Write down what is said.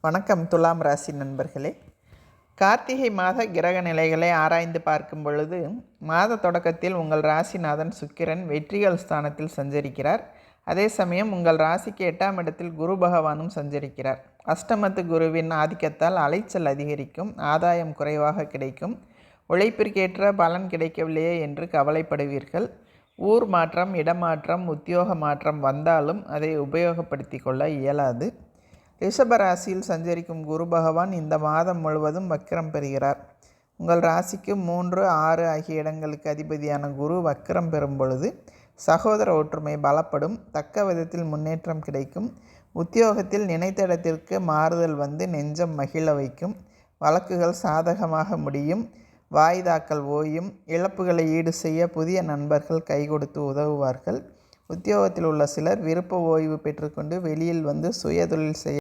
வணக்கம் துலாம் ராசி நண்பர்களே. கார்த்திகை மாத கிரக நிலைகளை ஆராய்ந்து பார்க்கும் பொழுது மாத தொடக்கத்தில் உங்கள் ராசிநாதன் சுக்கிரன் வெற்றிகள் ஸ்தானத்தில் சஞ்சரிக்கிறார். அதே சமயம் உங்கள் ராசிக்கு 8ஆம் இடத்தில் குரு பகவானும் சஞ்சரிக்கிறார். அஷ்டமத்து குருவின் ஆதிக்கத்தால் அலைச்சல் அதிகரிக்கும், ஆதாயம் குறைவாக கிடைக்கும், உழைப்பிற்கேற்ற பலன் கிடைக்கவில்லையே என்று கவலைப்படுவீர்கள். ஊர் மாற்றம், இடமாற்றம், உத்தியோக மாற்றம் வந்தாலும் அதை உபயோகப்படுத்தி கொள்ள இயலாது. ரிஷபராசியில் சஞ்சரிக்கும் குரு பகவான் இந்த மாதம் முழுவதும் வக்ரம் பெறுகிறார். உங்கள் ராசிக்கு 3, 6 ஆகிய இடங்களுக்கு அதிபதியான குரு வக்ரம் பெறும் பொழுது சகோதர ஒற்றுமை பலப்படும், தக்க விதத்தில் முன்னேற்றம் கிடைக்கும். உத்தியோகத்தில் நினைத்த இடத்திற்கு மாறுதல் வந்து நெஞ்சம் மகிழ வைக்கும். வழக்குகள் சாதகமாக முடியும், வாய்தாக்கள் ஓயும், இழப்புகளை ஈடு செய்ய புதிய நண்பர்கள் கை கொடுத்து உதவுவார்கள். உத்தியோகத்தில் உள்ள சிலர் விருப்ப ஓய்வு பெற்றுக்கொண்டு வெளியில் வந்து சுய தொழில் செய்ய